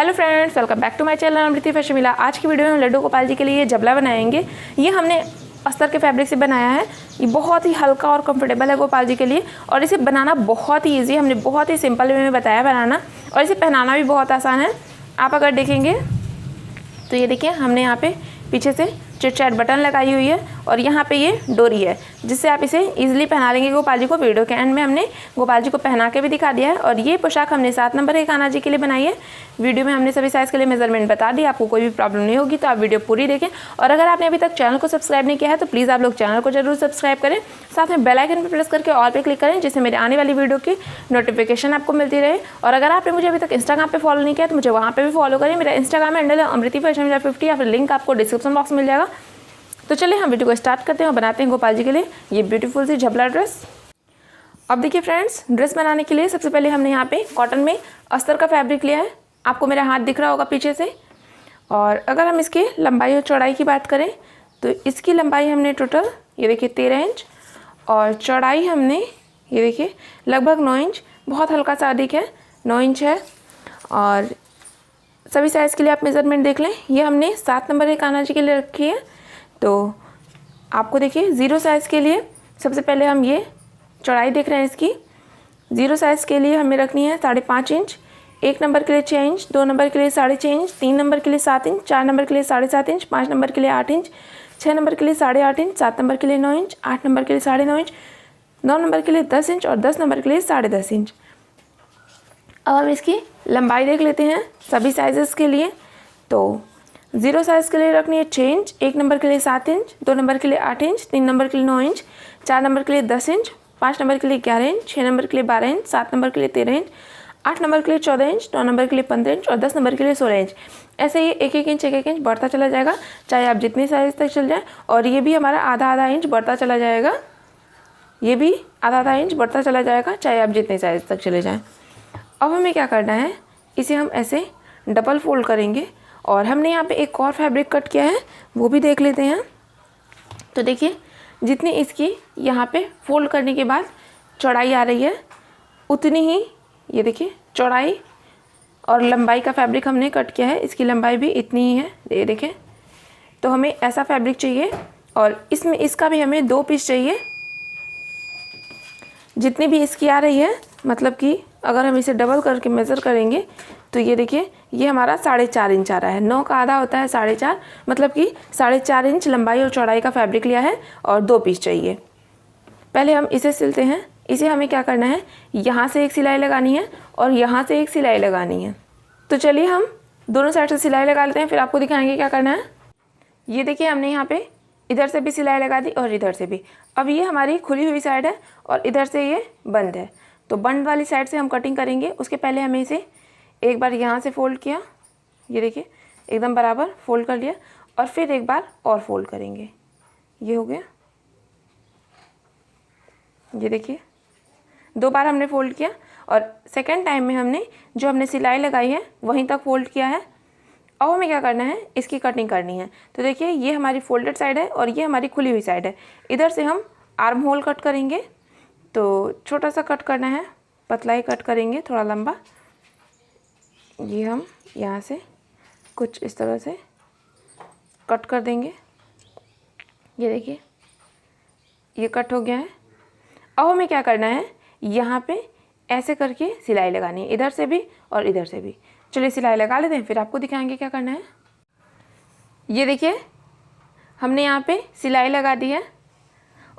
Hello friends, welcome back to my channel Amriti fashion मिला। आज की वीडियो में हम लड्डू गोपाल जी के लिए जबला बनाएंगे। ये हमने अस्तर के फैब्रिक से बनाया है। ये बहुत ही हल्का और कंफर्टेबल है गोपाल जी के लिए और इसे बनाना बहुत ही ईजी। हमने बहुत ही सिंपल वे में बताया बनाना और इसे पहनाना भी बहुत आसान है। आप अगर देखेंगे तो ये देखिए हमने यहाँ पे पीछे से चिट-चैट बटन लगाई हुई है और यहाँ पे ये डोरी है जिससे आप इसे इजीली पहना लेंगे गोपाल जी को। वीडियो के एंड में हमने गोपाल जी को पहना के भी दिखा दिया है और ये पोशाक हमने 7 नंबर के कान्हा जी के लिए बनाई है। वीडियो में हमने सभी साइज़ के लिए मेजरमेंट बता दी, आपको कोई भी प्रॉब्लम नहीं होगी, तो आप वीडियो पूरी देखें। और अगर आपने अभी तक चैनल को सब्सक्राइब नहीं किया है तो प्लीज़ आप लोग चैनल को जरूर सब्सक्राइब करें, साथ में बेल आइकन पर प्रेस करके ऑल पे क्लिक करें जिससे मेरे आने वाली वीडियो की नोटिफिकेशन आपको मिलती रहे। और अगर आपने मुझे अभी तक इंस्टाग्राम पे फॉलो नहीं किया तो मुझे वहाँ पे भी फॉलो करें। मेरा इंस्टाग्राम हैंडल है अमृति फैशन मिला 50 या फिर लिंक आपको डिस्क्रिप्शन बॉक्स में मिल जाएगा। तो चलिए हम वीडियो को स्टार्ट करते हैं और बनाते हैं गोपाल जी के लिए ये ब्यूटीफुल सी झबला ड्रेस। अब देखिए फ्रेंड्स, ड्रेस बनाने के लिए सबसे पहले हमने यहाँ पे कॉटन में अस्तर का फैब्रिक लिया है। आपको मेरा हाथ दिख रहा होगा पीछे से। और अगर हम इसकी लंबाई और चौड़ाई की बात करें तो इसकी लंबाई हमने टोटल ये देखिए 13 इंच और चौड़ाई हमने ये देखिए लगभग 9 इंच, बहुत हल्का सा अधिक है, 9 इंच है। और सभी साइज़ के लिए आप मेज़रमेंट देख लें। ये हमने 7 नंबर के कान्हा जी के लिए रखी है। तो आपको देखिए 0 साइज़ के लिए सबसे पहले हम ये चौड़ाई देख रहे हैं इसकी। 0 साइज़ के लिए हमें रखनी है 5.5 इंच, 1 नंबर के लिए 6 इंच, 2 नंबर के लिए 6.5 इंच, 3 नंबर के लिए 7 इंच, 4 नंबर के लिए 7.5 इंच, 5 नंबर के लिए 8 इंच, 6 नंबर के लिए 8.5 इंच, 7 नंबर के लिए 9 इंच, 8 नंबर के लिए 9.5 इंच, 9 नंबर के लिए 10 इंच और 10 नंबर के लिए 10.5 इंच। अब हम इसकी लंबाई देख लेते हैं सभी साइज़ के लिए। तो 0 साइज़ के लिए रखनी है 6 इंच, 1 नंबर के लिए 7 इंच, 2 नंबर के लिए 8 इंच, 3 नंबर के लिए 9 इंच, 4 नंबर के लिए 10 इंच, 5 नंबर के लिए 11 इंच, 6 नंबर के लिए 12 इंच, 7 नंबर के लिए 13 इंच, 8 नंबर के लिए 14 इंच, 9 नंबर के लिए 15 इंच और 10 नंबर के लिए 16 इंच। ऐसे ही 1-1 इंच 1-1 इंच बढ़ता चला जाएगा, चाहे आप जितनी साइज़ तक चल जाए। और ये भी हमारा आधा इंच बढ़ता चला जाएगा, ये भी आधा इंच बढ़ता चला जाएगा, चाहे आप जितने साइज़ तक चले जाएँ। अब हमें क्या करना है, इसे हम ऐसे डबल फोल्ड करेंगे और हमने यहाँ पे एक और फैब्रिक कट किया है वो भी देख लेते हैं। तो देखिए जितनी इसकी यहाँ पे फोल्ड करने के बाद चौड़ाई आ रही है उतनी ही ये देखिए चौड़ाई और लंबाई का फैब्रिक हमने कट किया है। इसकी लंबाई भी इतनी ही है, ये देखें। तो हमें ऐसा फैब्रिक चाहिए और इसमें इसका भी हमें 2 पीस चाहिए। जितनी भी इसकी आ रही है, मतलब कि अगर हम इसे डबल करके मेज़र करेंगे तो ये देखिए ये हमारा 4.5 इंच आ रहा है। 9 का आधा होता है 4.5, मतलब कि 4.5 इंच लंबाई और चौड़ाई का फैब्रिक लिया है और 2 पीस चाहिए। पहले हम इसे सिलते हैं। इसे हमें क्या करना है, यहाँ से एक सिलाई लगानी है और यहाँ से एक सिलाई लगानी है। तो चलिए हम दोनों साइड से सिलाई लगा लेते हैं, फिर आपको दिखाएंगे क्या करना है। ये देखिए हमने यहाँ पे इधर से भी सिलाई लगा दी और इधर से भी। अब ये हमारी खुली हुई साइड है और इधर से ये बंद है। तो बंद वाली साइड से हम कटिंग करेंगे। उसके पहले हमें इसे एक बार यहाँ से फोल्ड किया, ये देखिए एकदम बराबर फोल्ड कर लिया और फिर एक बार और फोल्ड करेंगे। ये हो गया, ये देखिए 2 बार हमने फोल्ड किया और सेकेंड टाइम में हमने जो हमने सिलाई लगाई है वहीं तक फोल्ड किया है। अब हमें क्या करना है, इसकी कटिंग करनी है। तो देखिए ये हमारी फोल्डेड साइड है और ये हमारी खुली हुई साइड है। इधर से हम आर्म होल कट करेंगे। तो छोटा सा कट करना है, पतला ही कट करेंगे, थोड़ा लंबा। ये हम यहाँ से कुछ इस तरह से कट कर देंगे। ये देखिए ये कट हो गया है। अब हमें क्या करना है, यहाँ पे ऐसे करके सिलाई लगानी है, इधर से भी और इधर से भी। चलिए सिलाई लगा लेते हैं, फिर आपको दिखाएंगे क्या करना है। ये देखिए हमने यहाँ पे सिलाई लगा दी है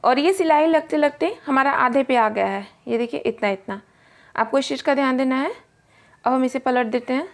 और ये सिलाई लगते लगते हमारा आधे पे आ गया है। ये देखिए इतना इतना, आपको इस चीज़ का ध्यान देना है। अब हम इसे पलट देते हैं।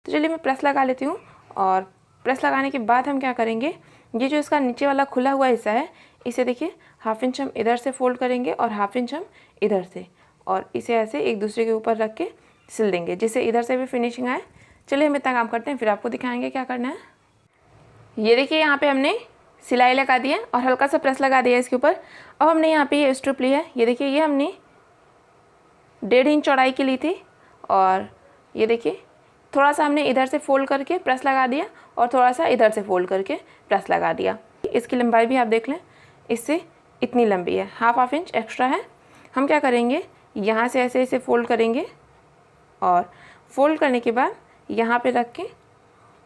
तो चलिए मैं प्रेस लगा लेती हूँ और प्रेस लगाने के बाद हम क्या करेंगे, ये जो इसका नीचे वाला खुला हुआ हिस्सा है इसे देखिए 1/2 इंच हम इधर से फोल्ड करेंगे और 1/2 इंच हम इधर से, और इसे ऐसे एक दूसरे के ऊपर रख के सिल देंगे जिससे इधर से भी फिनिशिंग आए। चलिए हम इतना काम करते हैं, फिर आपको दिखाएंगे क्या करना है। ये देखिए यहाँ पे हमने सिलाई लगा दी है और हल्का सा प्रेस लगा दिया है इसके ऊपर। अब हमने यहाँ पे ये स्ट्रिप ली है। ये देखिए ये हमने 1.5 इंच चौड़ाई की ली थी और ये देखिए थोड़ा सा हमने इधर से फोल्ड करके प्रेस लगा दिया और थोड़ा सा इधर से फोल्ड करके प्रेस लगा दिया। इसकी लंबाई भी आप देख लें, इससे इतनी लंबी है, हाफ इंच एक्स्ट्रा है। हम क्या करेंगे, यहाँ से ऐसे ऐसे फोल्ड करेंगे और फोल्ड करने के बाद यहाँ पे रख के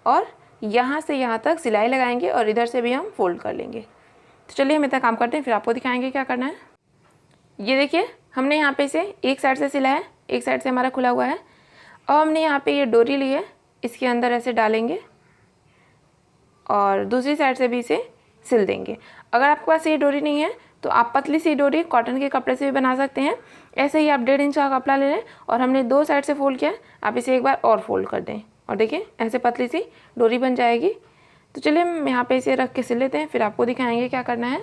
और यहाँ से यहाँ तक सिलाई लगाएंगे और इधर से भी हम फोल्ड कर लेंगे। तो चलिए हम इतना काम करते हैं, फिर आपको दिखाएंगे क्या करना है। ये देखिए हमने यहाँ पे इसे एक साइड से सिला है, एक साइड से हमारा खुला हुआ है। अब हमने यहाँ पे ये डोरी ली है, इसके अंदर ऐसे डालेंगे और दूसरी साइड से भी इसे सिल देंगे। अगर आपके पास ये डोरी नहीं है तो आप पतली सी डोरी कॉटन के कपड़े से भी बना सकते हैं। ऐसे ही आप 1.5 इंच का कपड़ा ले लें और हमने 2 साइड से फोल्ड किया, आप इसे एक बार और फोल्ड कर दें और देखिए ऐसे पतली सी डोरी बन जाएगी। तो चलिए हम यहाँ पे इसे रख के सिल लेते हैं, फिर आपको दिखाएंगे क्या करना है।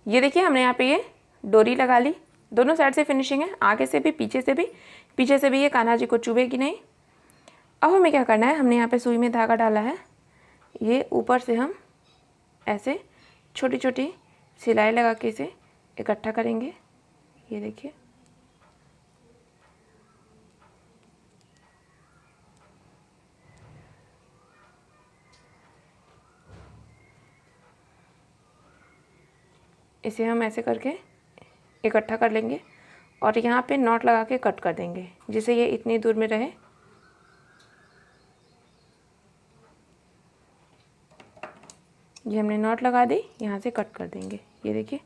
ये देखिए हमने यहाँ पे ये डोरी लगा ली, दोनों साइड से फिनिशिंग है, आगे से भी पीछे से भी ये कान्हा जी को चुभेगी नहीं। अब हमें क्या करना है, हमने यहाँ पे सुई में धागा डाला है, ये ऊपर से हम ऐसे छोटी छोटी सिलाई लगा के इसे इकट्ठा करेंगे। ये देखिए इसे हम ऐसे करके इकट्ठा कर लेंगे और यहाँ पे नॉट लगा के कट कर देंगे, जिससे ये इतनी दूर में रहे। ये हमने नॉट लगा दी, यहाँ से कट कर देंगे। ये देखिए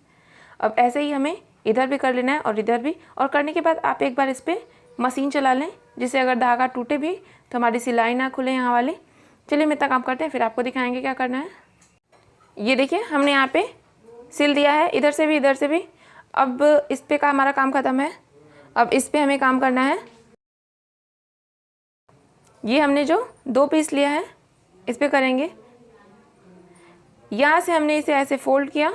अब ऐसे ही हमें इधर भी कर लेना है और इधर भी। और करने के बाद आप एक बार इस पर मशीन चला लें, जिससे अगर धागा टूटे भी तो हमारी सिलाई ना खुले यहाँ वाली। चलिए हम इतना काम करते हैं, फिर आपको दिखाएंगे क्या करना है। ये देखिए हमने यहाँ पे सिल दिया है, इधर से भी इधर से भी। अब इस पे का हमारा काम ख़त्म है, अब इस पे हमें काम करना है। ये हमने जो 2 पीस लिया है इस पे करेंगे। यहाँ से हमने इसे ऐसे फोल्ड किया,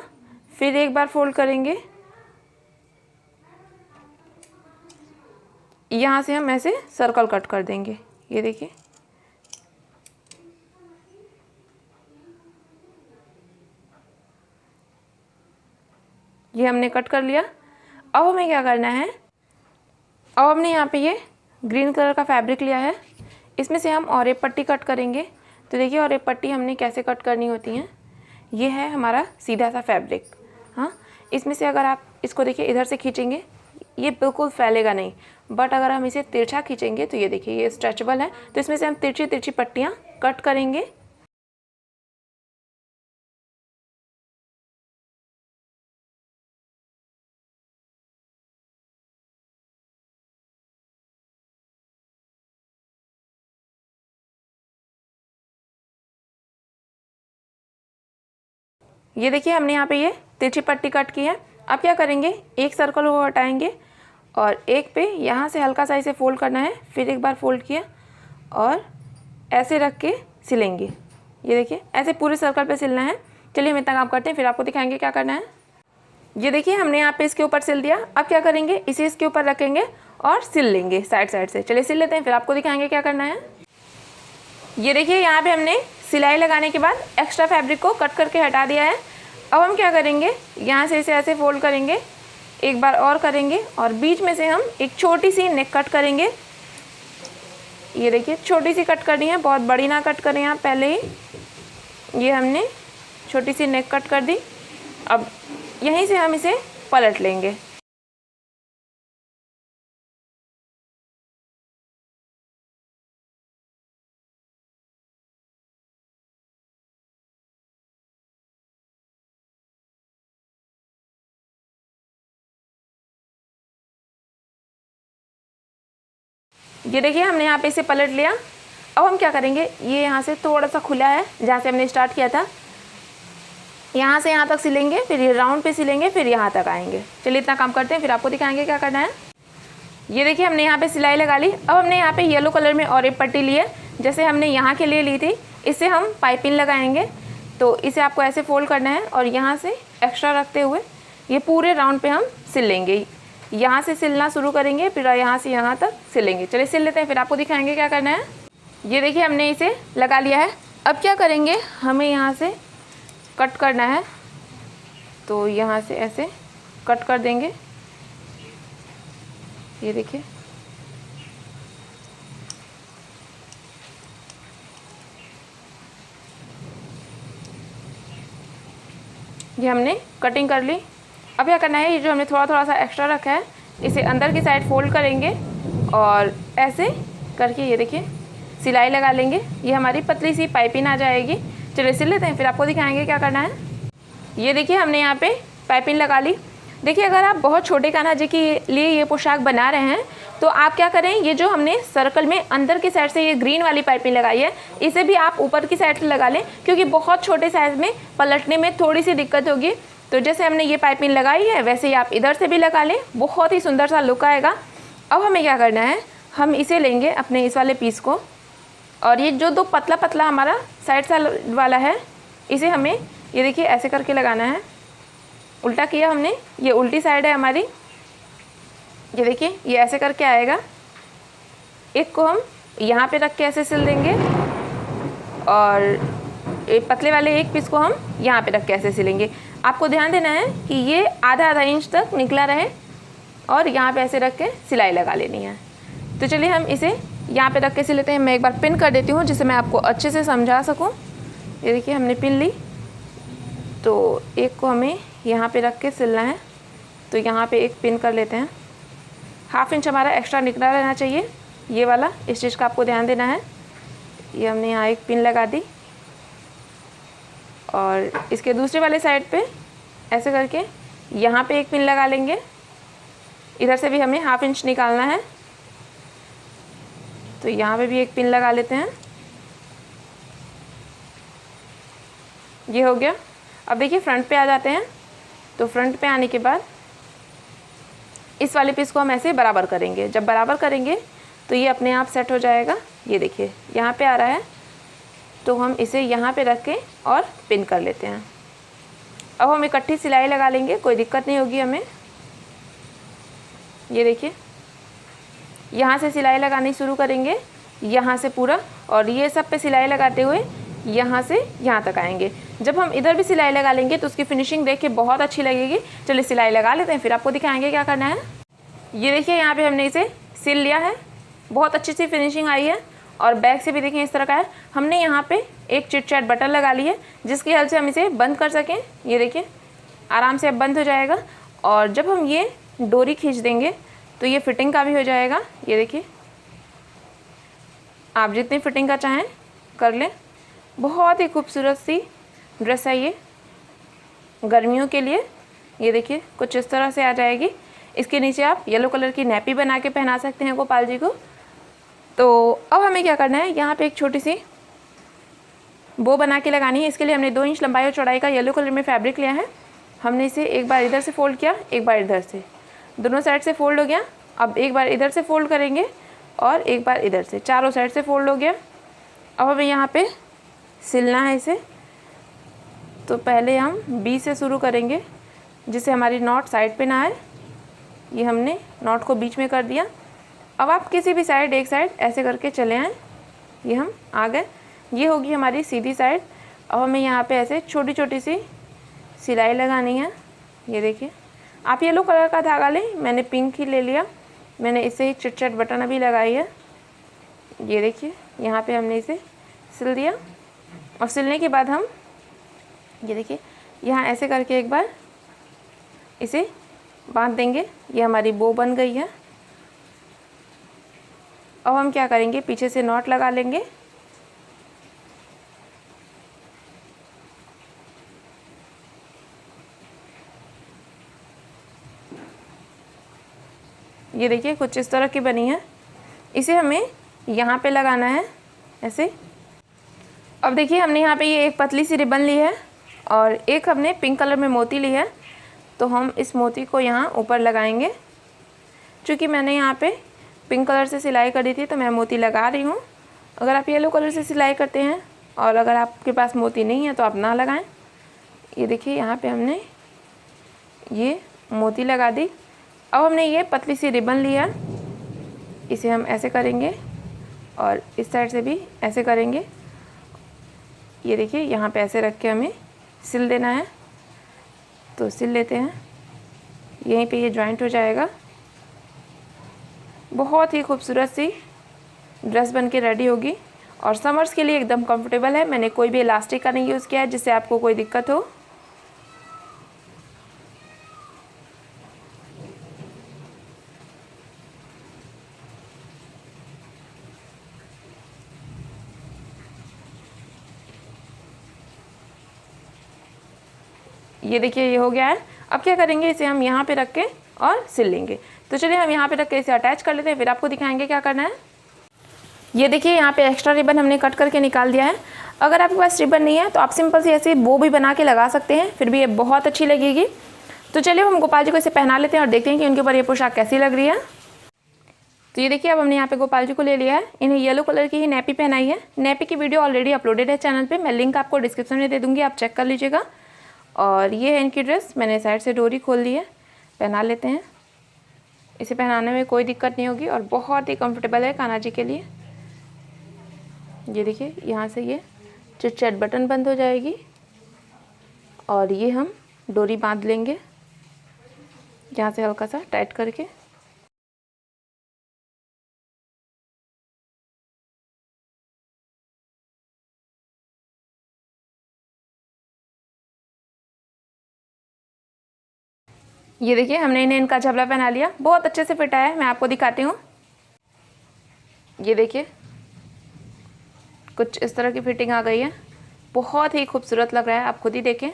फिर एक बार फोल्ड करेंगे, यहाँ से हम ऐसे सर्कल कट कर देंगे। ये देखिए ये हमने कट कर लिया। अब हमें क्या करना है, अब हमने यहाँ पे ये ग्रीन कलर का फैब्रिक लिया है, इसमें से हम और एक पट्टी कट करेंगे। तो देखिए और एक पट्टी हमने कैसे कट करनी होती है। ये है हमारा सीधा सा फैब्रिक। हाँ, इसमें से अगर आप इसको देखिए इधर से खींचेंगे ये बिल्कुल फैलेगा नहीं, बट अगर हम इसे तिरछा खींचेंगे तो ये देखिए ये स्ट्रेचेबल है। तो इसमें से हम तिरछी तिरछी पट्टियाँ कट करेंगे। ये देखिए हमने यहाँ पे ये तिरछी पट्टी कट की है। अब क्या करेंगे, एक सर्कल को हटाएंगे और एक पे यहाँ से हल्का सा इसे फोल्ड करना है, फिर एक बार फोल्ड किया और ऐसे रख के सिलेंगे। ये देखिए ऐसे पूरे सर्कल पे सिलना है। चलिए हम इतना काम करते हैं, फिर आपको दिखाएंगे क्या करना है। ये देखिए हमने यहाँ पे इसके ऊपर सिल दिया। अब क्या करेंगे, इसे इसके ऊपर रखेंगे और सिल लेंगे साइड साइड से। चलिए सिल लेते हैं, फिर आपको दिखाएंगे क्या करना है। ये देखिए यहाँ पे हमने सिलाई लगाने के बाद एक्स्ट्रा फैब्रिक को कट करके हटा दिया है। अब हम क्या करेंगे, यहाँ से इसे ऐसे फोल्ड करेंगे, एक बार और करेंगे और बीच में से हम एक छोटी सी नेक कट करेंगे। ये देखिए छोटी सी कट करनी है, बहुत बड़ी ना कट करें आप पहले ही। ये हमने छोटी सी नेक कट कर दी। अब यहीं से हम इसे पलट लेंगे। ये देखिए हमने यहाँ पे इसे पलट लिया। अब हम क्या करेंगे, ये यहाँ से थोड़ा सा खुला है जहाँ से हमने स्टार्ट किया था, यहाँ से यहाँ तक सिलेंगे, फिर ये राउंड पे सिलेंगे, फिर यहाँ तक आएंगे। चलिए इतना काम करते हैं, फिर आपको दिखाएंगे क्या करना है। ये देखिए हमने यहाँ पे सिलाई लगा ली। अब हमने यहाँ पे येलो कलर में और एक पट्टी ली है, जैसे हमने यहाँ के लिए ली थी। इससे हम पाइपिंग लगाएंगे। तो इसे आपको ऐसे फोल्ड करना है और यहाँ से एक्स्ट्रा रखते हुए ये पूरे राउंड पे हम सिल लेंगे। यहाँ से सिलना शुरू करेंगे, फिर यहाँ से यहाँ तक सिलेंगे। चलिए सिल लेते हैं, फिर आपको दिखाएंगे क्या करना है। ये देखिए हमने इसे लगा लिया है। अब क्या करेंगे, हमें यहाँ से कट करना है, तो यहाँ से ऐसे कट कर देंगे। ये देखिए, ये हमने कटिंग कर ली। अब क्या करना है, ये जो हमने थोड़ा थोड़ा सा एक्स्ट्रा रखा है इसे अंदर की साइड फोल्ड करेंगे और ऐसे करके ये देखिए सिलाई लगा लेंगे। ये हमारी पतली सी पाइपिंग आ जाएगी। चलिए सिल लेते हैं, फिर आपको दिखाएंगे क्या करना है। ये देखिए हमने यहाँ पे पाइपिंग लगा ली। देखिए अगर आप बहुत छोटे कान्हा जी के लिए ये पोशाक बना रहे हैं तो आप क्या करें, ये जो हमने सर्कल में अंदर की साइड से ये ग्रीन वाली पाइपिंग लगाई है इसे भी आप ऊपर की साइड से लगा लें, क्योंकि बहुत छोटे साइज में पलटने में थोड़ी सी दिक्कत होगी। तो जैसे हमने ये पाइपिंग लगाई है वैसे ही आप इधर से भी लगा लें, बहुत ही सुंदर सा लुक आएगा। अब हमें क्या करना है, हम इसे लेंगे अपने इस वाले पीस को और ये जो दो पतला पतला हमारा साइड साइड वाला है इसे हमें ये देखिए ऐसे करके लगाना है। उल्टा किया हमने, ये उल्टी साइड है हमारी। ये देखिए ये ऐसे करके आएगा। एक को हम यहाँ पे रख के ऐसे सिल देंगे और एक पतले वाले एक पीस को हम यहाँ पे रख के ऐसे सिलेंगे। आपको ध्यान देना है कि ये आधा इंच तक निकला रहे और यहाँ पे ऐसे रख के सिलाई लगा लेनी है। तो चलिए हम इसे यहाँ पे रख के सिल लेते हैं। मैं एक बार पिन कर देती हूँ जिससे मैं आपको अच्छे से समझा सकूँ। ये देखिए हमने पिन ली, तो एक को हमें यहाँ पे रख के सिलना है। तो यहाँ पे एक पिन कर लेते हैं। 1/2 इंच हमारा एक्स्ट्रा निकला रहना चाहिए, ये वाला इस चीज़ का आपको ध्यान देना है। ये हमने यहाँ एक पिन लगा दी और इसके दूसरे वाले साइड पे ऐसे करके यहाँ पे एक पिन लगा लेंगे। इधर से भी हमें 1/2 इंच निकालना है, तो यहाँ पे भी एक पिन लगा लेते हैं। ये हो गया। अब देखिए फ्रंट पे आ जाते हैं। तो फ्रंट पे आने के बाद इस वाले पीस को हम ऐसे बराबर करेंगे। जब बराबर करेंगे तो ये अपने आप सेट हो जाएगा। ये देखिए यहाँ पे आ रहा है, तो हम इसे यहाँ पे रख के और पिन कर लेते हैं। अब हम इकट्ठी सिलाई लगा लेंगे, कोई दिक्कत नहीं होगी हमें। ये देखिए यहाँ से सिलाई लगानी शुरू करेंगे, यहाँ से पूरा, और ये सब पे सिलाई लगाते हुए यहाँ से यहाँ तक आएंगे। जब हम इधर भी सिलाई लगा लेंगे तो उसकी फिनिशिंग देख के बहुत अच्छी लगेगी। चलिए सिलाई लगा लेते हैं, फिर आपको दिखाएंगे क्या करना है। ये देखिए यहाँ पे हमने इसे सिल लिया है, बहुत अच्छी सी फिनिशिंग आई है और बैक से भी देखें इस तरह का है। हमने यहाँ पे एक चिट चैट बटन लगा ली है जिसकी हेल्प से हम इसे बंद कर सकें। ये देखिए आराम से अब बंद हो जाएगा और जब हम ये डोरी खींच देंगे तो ये फिटिंग का भी हो जाएगा। ये देखिए आप जितनी फिटिंग का चाहें कर लें। बहुत ही खूबसूरत सी ड्रेस है ये गर्मियों के लिए। ये देखिए कुछ इस तरह से आ जाएगी। इसके नीचे आप येलो कलर की नैपी बना के पहना सकते हैं गोपाल जी को। तो अब हमें क्या करना है, यहाँ पे एक छोटी सी बो बना के लगानी है। इसके लिए हमने 2 इंच लंबाई और चौड़ाई का येलो कलर में फैब्रिक लिया है। हमने इसे एक बार इधर से फोल्ड किया, एक बार इधर से, दोनों साइड से फोल्ड हो गया। अब एक बार इधर से फोल्ड करेंगे और एक बार इधर से, चारों साइड से फोल्ड हो गया। अब हमें यहाँ पे सिलना है इसे। तो पहले हम बी से शुरू करेंगे जिससे हमारी नॉट साइड पे ना आए। ये हमने नॉट को बीच में कर दिया। अब आप किसी भी साइड एक साइड ऐसे करके चले आएँ। ये हम आ गए, ये होगी हमारी सीधी साइड। अब हमें यहाँ पे ऐसे छोटी छोटी सी सिलाई लगानी है। ये देखिए आप येलो कलर का धागा लें, मैंने पिंक ही ले लिया। मैंने इसे ही चिट चैट बटन अभी लगाई है। ये देखिए यहाँ पे हमने इसे सिल दिया और सिलने के बाद हम ये देखिए यहाँ ऐसे करके एक बार इसे बांध देंगे। ये हमारी बो बन गई है। अब हम क्या करेंगे, पीछे से नॉट लगा लेंगे। ये देखिए कुछ इस तरह की बनी है। इसे हमें यहाँ पे लगाना है ऐसे। अब देखिए हमने यहाँ पे ये एक पतली सी रिबन ली है और एक हमने पिंक कलर में मोती ली है। तो हम इस मोती को यहाँ ऊपर लगाएंगे। चूँकि मैंने यहाँ पे पिंक कलर से सिलाई करी थी तो मैं मोती लगा रही हूँ। अगर आप येलो कलर से सिलाई करते हैं और अगर आपके पास मोती नहीं है तो आप ना लगाएं। ये देखिए यहाँ पे हमने ये मोती लगा दी। अब हमने ये पतली सी रिबन लिया, इसे हम ऐसे करेंगे और इस साइड से भी ऐसे करेंगे। ये देखिए यहाँ पे ऐसे रख के हमें सिल देना है। तो सिल लेते हैं, यहीं पे ये जॉइंट हो जाएगा। बहुत ही खूबसूरत सी ड्रेस बन के रेडी होगी और समर्स के लिए एकदम कंफर्टेबल है। मैंने कोई भी इलास्टिक का नहीं यूज़ किया है जिससे आपको कोई दिक्कत हो। ये देखिए ये हो गया है। अब क्या करेंगे, इसे हम यहाँ पे रख के और सिल लेंगे। तो चलिए हम यहाँ पे रख के इसे अटैच कर लेते हैं, फिर आपको दिखाएंगे क्या करना है। ये देखिए यहाँ पे एक्स्ट्रा रिबन हमने कट करके निकाल दिया है। अगर आपके पास रिबन नहीं है तो आप सिंपल सी ऐसे बो भी बना के लगा सकते हैं, फिर भी ये बहुत अच्छी लगेगी। तो चलिए हम गोपाल जी को इसे पहना लेते हैं और देखते हैं कि उनके ऊपर ये पोशाक कैसी लग रही है। तो ये देखिए अब हमने यहाँ पे गोपाल जी को ले लिया है। इन्हें येलो कलर की ही नैपी पहनाई है। नैपी की वीडियो ऑलरेडी अपलोडेड है चैनल पे, मैं लिंक आपको डिस्क्रिप्शन में दे दूँगी, आप चेक कर लीजिएगा। और ये है इनकी ड्रेस, मैंने साइड से डोरी खोल ली है, पहना लेते हैं। इसे पहनाने में कोई दिक्कत नहीं होगी और बहुत ही कंफर्टेबल है कान्हा जी के लिए। ये देखिए यहाँ से ये चिट बटन बंद हो जाएगी और ये हम डोरी बांध लेंगे यहाँ से हल्का सा टाइट करके। ये देखिए हमने इन्हें इनका झबला पहना लिया, बहुत अच्छे से फिट आया है। मैं आपको दिखाती हूँ। ये देखिए कुछ इस तरह की फिटिंग आ गई है, बहुत ही खूबसूरत लग रहा है, आप खुद ही देखें।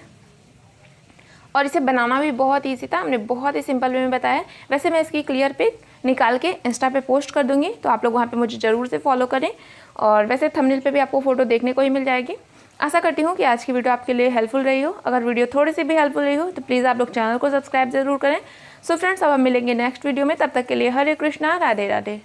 और इसे बनाना भी बहुत ईजी था, हमने बहुत ही सिंपल वे में बताया। वैसे मैं इसकी क्लियर पिक निकाल के इंस्टा पे पोस्ट कर दूंगी, तो आप लोग वहाँ पे मुझे ज़रूर से फॉलो करें। और वैसे थंबनेल पे भी आपको फ़ोटो देखने को ही मिल जाएगी। आशा करती हूँ कि आज की वीडियो आपके लिए हेल्पफुल रही हो। अगर वीडियो थोड़ी सी भी हेल्पफुल रही हो तो प्लीज़ आप लोग चैनल को सब्सक्राइब ज़रूर करें। सो फ्रेंड्स अब हम मिलेंगे नेक्स्ट वीडियो में, तब तक के लिए हरे कृष्णा, राधे राधे।